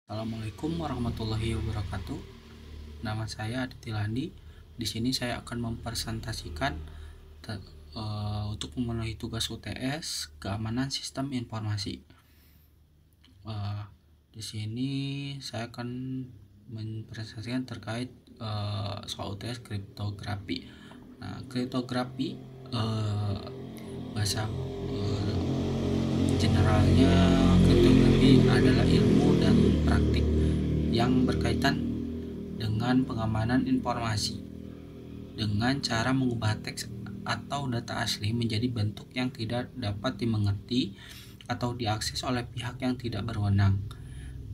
Assalamualaikum warahmatullahi wabarakatuh. Nama saya Aditya Landi. Di sini saya akan mempresentasikan untuk memenuhi tugas UTS keamanan sistem informasi. Di sini saya akan mempresentasikan terkait soal UTS kriptografi. Nah, kriptografi bahasa generalnya kriptografi adalah ilmu dan praktik yang berkaitan dengan pengamanan informasi dengan cara mengubah teks atau data asli menjadi bentuk yang tidak dapat dimengerti atau diakses oleh pihak yang tidak berwenang.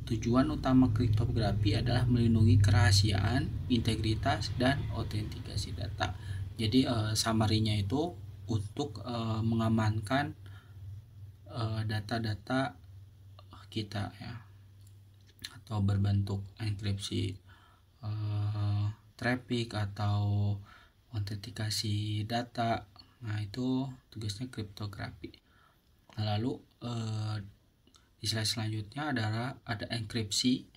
Tujuan utama kriptografi adalah melindungi kerahasiaan, integritas, dan autentikasi data. Jadi summary-nya itu untuk mengamankan data-data kita ya, atau berbentuk enkripsi, traffic atau autentikasi data. Nah, itu tugasnya kriptografi. Nah, lalu di slide selanjutnya adalah ada enkripsi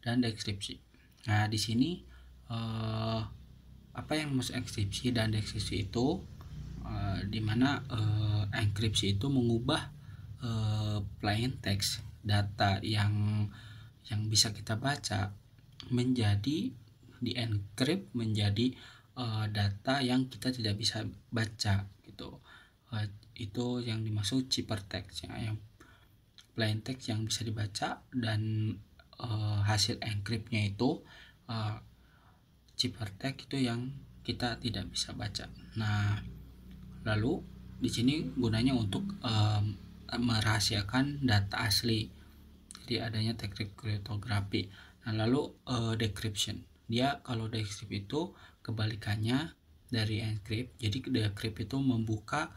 dan dekripsi. Nah, di sini apa yang maksud enkripsi dan dekripsi itu, dimana enkripsi itu mengubah plain text data yang bisa kita baca menjadi di encrypt menjadi data yang kita tidak bisa baca gitu. Itu yang dimaksud ciphertext ya, yang plain text yang bisa dibaca, dan hasil encryptnya itu ciphertext itu yang kita tidak bisa baca. Nah, lalu di sini gunanya untuk merahasiakan data asli. Jadi adanya teknik kriptografi. Nah, lalu decryption. Dia kalau decrypt itu kebalikannya dari encrypt. Jadi decrypt itu membuka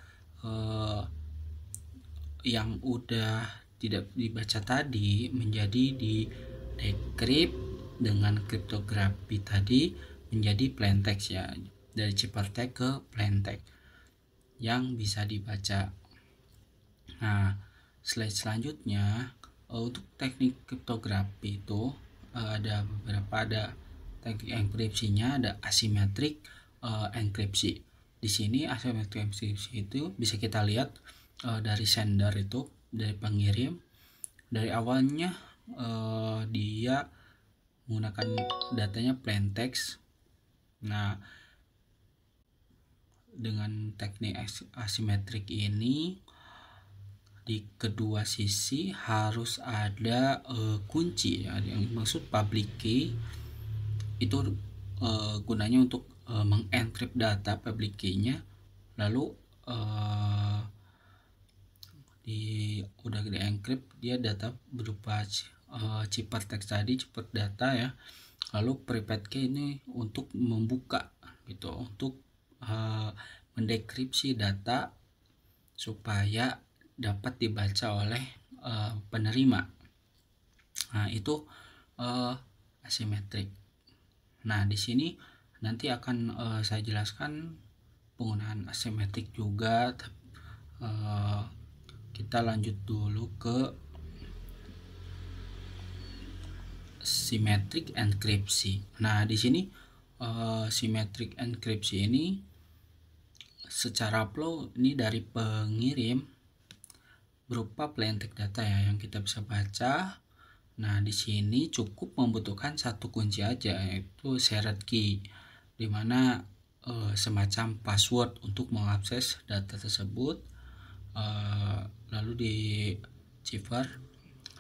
yang udah tidak dibaca tadi menjadi di decrypt dengan kriptografi tadi menjadi plain text ya, dari ciphertext ke plain text yang bisa dibaca. Nah, slide selanjutnya untuk teknik kriptografi itu ada beberapa. Ada teknik enkripsinya, ada asymmetric enkripsi. Di sini asymmetric enkripsi itu bisa kita lihat dari sender, itu dari pengirim, dari awalnya dia menggunakan datanya plain text. Nah, dengan teknik asimetrik ini di kedua sisi harus ada kunci ya, yang maksud public key. Itu gunanya untuk mengencrypt data public key-nya. Lalu udah di encrypt, dia data berupa ciphertext tadi, cipher data ya. Lalu private key ini untuk membuka gitu, untuk mendekripsi data supaya dapat dibaca oleh penerima. Nah, itu asimetrik. Nah, di sini nanti akan saya jelaskan penggunaan asimetrik juga. Kita lanjut dulu ke symmetric enkripsi. Nah, di sini symmetric enkripsi ini secara flow ini dari pengirim berupa plain text data ya, yang kita bisa baca. Nah, di sini cukup membutuhkan satu kunci aja, yaitu shared key, dimana semacam password untuk mengakses data tersebut. Lalu di cipher,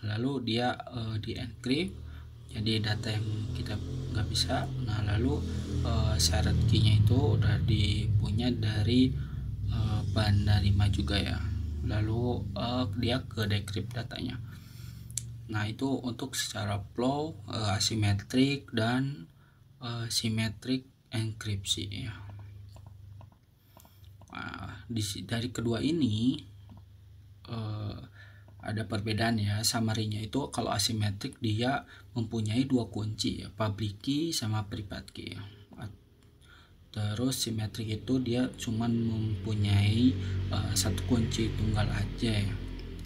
lalu dia di encrypt jadi data yang kita nggak bisa. Nah, lalu syarat key-nya itu udah dipunya dari penerima juga ya. Lalu dia ke decrypt datanya. Nah, itu untuk secara flow asimetrik dan symmetric enkripsi ya. Nah, dari kedua ini ada perbedaan ya. Summary-nya itu kalau asimetrik dia mempunyai dua kunci ya, public key sama private key. Terus simetrik itu dia cuman mempunyai satu kunci tunggal aja ya,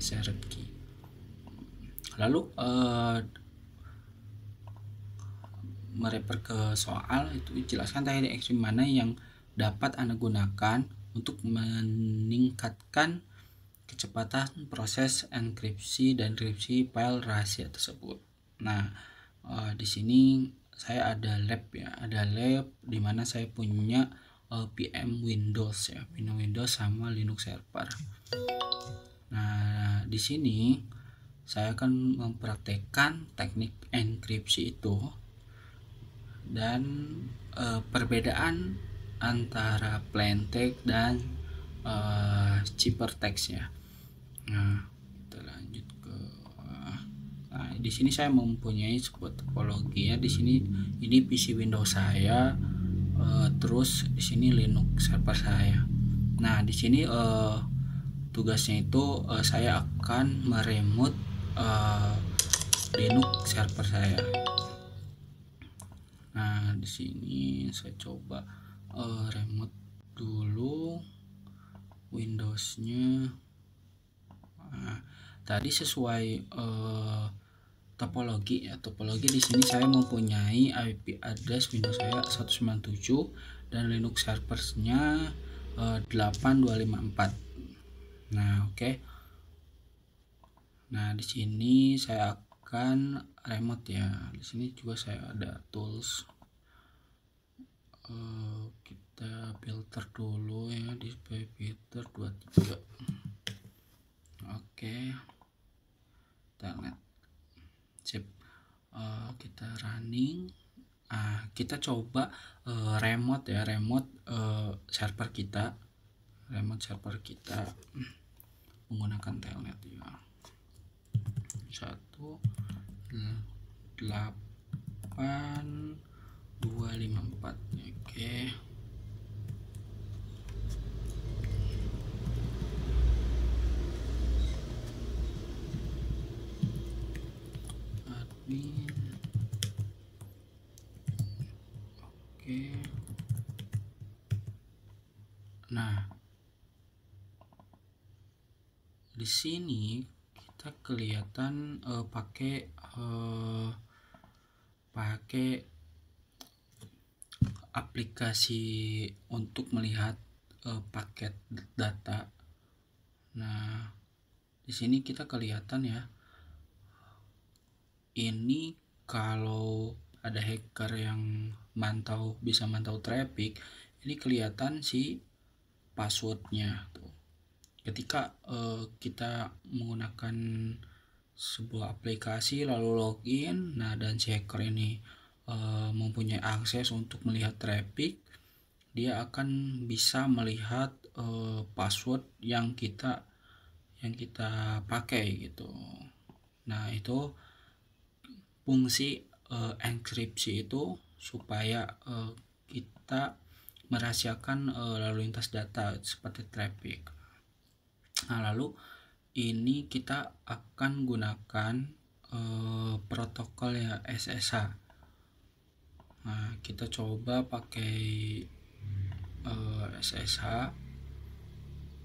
shared key. Lalu merefer ke soal itu, jelaskan teknik ekstrim mana yang dapat Anda gunakan untuk meningkatkan kecepatan proses enkripsi dan dekripsi file rahasia tersebut. Nah, di sini saya ada lab ya, ada lab di mana saya punya VM Windows ya, Windows sama Linux server. Nah, di sini saya akan mempraktekkan teknik enkripsi itu dan perbedaan antara plain text dan ciphertext ya. Nah, kita lanjut ke nah, di sini saya mempunyai sebuah topologi ya. Di sini ini PC Windows saya, terus di sini Linux server saya. Nah, di sini tugasnya itu saya akan meremote Linux server saya. Nah, di sini saya coba remote dulu Windows-nya. Nah, tadi sesuai topologi ya. Topologi di sini saya mempunyai IP address Windows saya 197 dan Linux servernya 8254. Nah, oke. Nah, di sini saya akan remote ya. Di sini juga saya ada tools. Kita filter dulu ya, display filter 23. Oke. Telnet. Sip. Kita running. Kita coba remote ya, remote server kita. Remote server kita menggunakan telnet ya. 18254. Oke. Admin. Oke. Nah, di sini kita kelihatan pakai aplikasi untuk melihat paket data. Nah, di sini kita kelihatan ya. Ini kalau ada hacker yang bisa mantau traffic, ini kelihatan si passwordnya tuh. Ketika kita menggunakan sebuah aplikasi lalu login, nah dan si hacker ini mempunyai akses untuk melihat traffic, dia akan bisa melihat password yang kita pakai gitu. Nah, itu fungsi enkripsi itu supaya kita merahasiakan lalu lintas data seperti traffic. Nah, lalu ini kita akan gunakan protokol ya, SSH. Nah, kita coba pakai SSH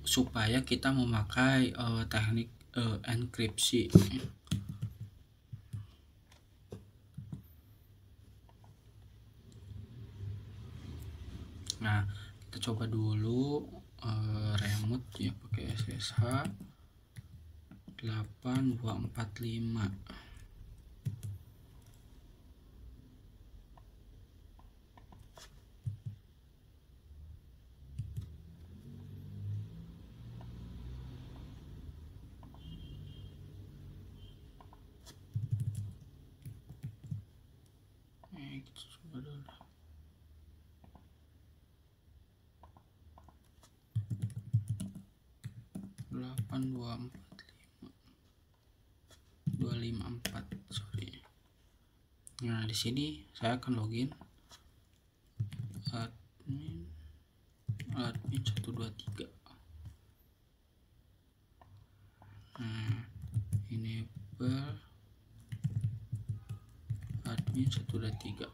supaya kita memakai teknik enkripsi. Nah, kita coba dulu remote ya pakai SSH 8245. Kita coba dulu. 254, sorry. Nah, di sini saya akan login admin 123. Nah, enable admin 123.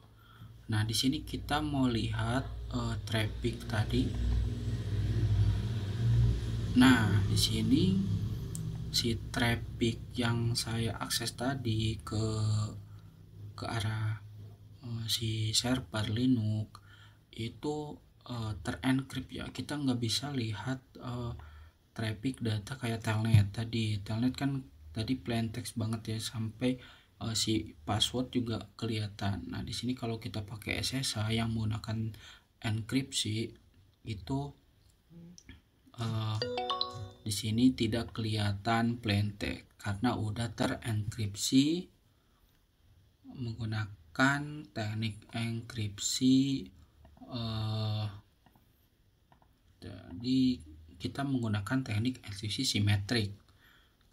Nah, di sini kita mau lihat traffic tadi. Nah, di sini si traffic yang saya akses tadi ke arah si server Linux itu terenkrip ya, kita nggak bisa lihat traffic data kayak telnet tadi. Telnet kan tadi plain text banget ya, sampai si password juga kelihatan. Nah di sini kalau kita pakai SSH yang menggunakan enkripsi itu di sini tidak kelihatan plain text karena udah terenkripsi menggunakan teknik enkripsi. Jadi kita menggunakan teknik enkripsi simetrik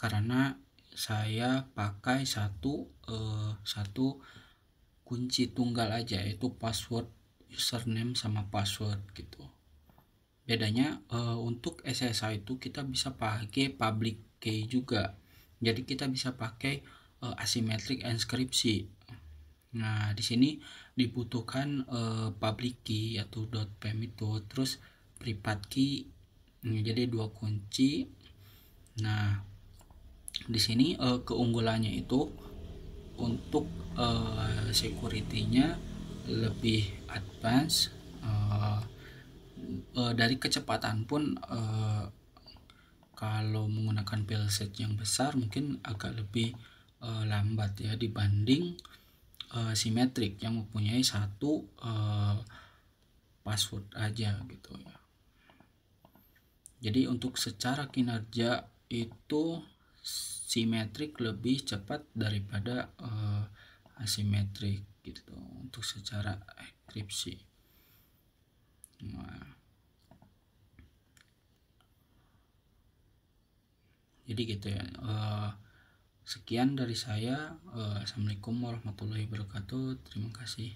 karena saya pakai satu kunci tunggal aja, yaitu password, username sama password gitu. Bedanya untuk SSH itu kita bisa pakai public key juga, jadi kita bisa pakai asymmetric enkripsi. Nah di sini dibutuhkan public key atau .pem itu, terus private key, jadi 2 kunci. Nah di sini keunggulannya itu untuk security-nya lebih advance. Dari kecepatan pun kalau menggunakan file set yang besar mungkin agak lebih lambat ya dibanding simetrik yang mempunyai satu password aja gitu ya. Jadi untuk secara kinerja itu simetrik lebih cepat daripada asimetrik gitu untuk secara enkripsi. Nah, jadi gitu ya. Sekian dari saya. Assalamualaikum warahmatullahi wabarakatuh. Terima kasih.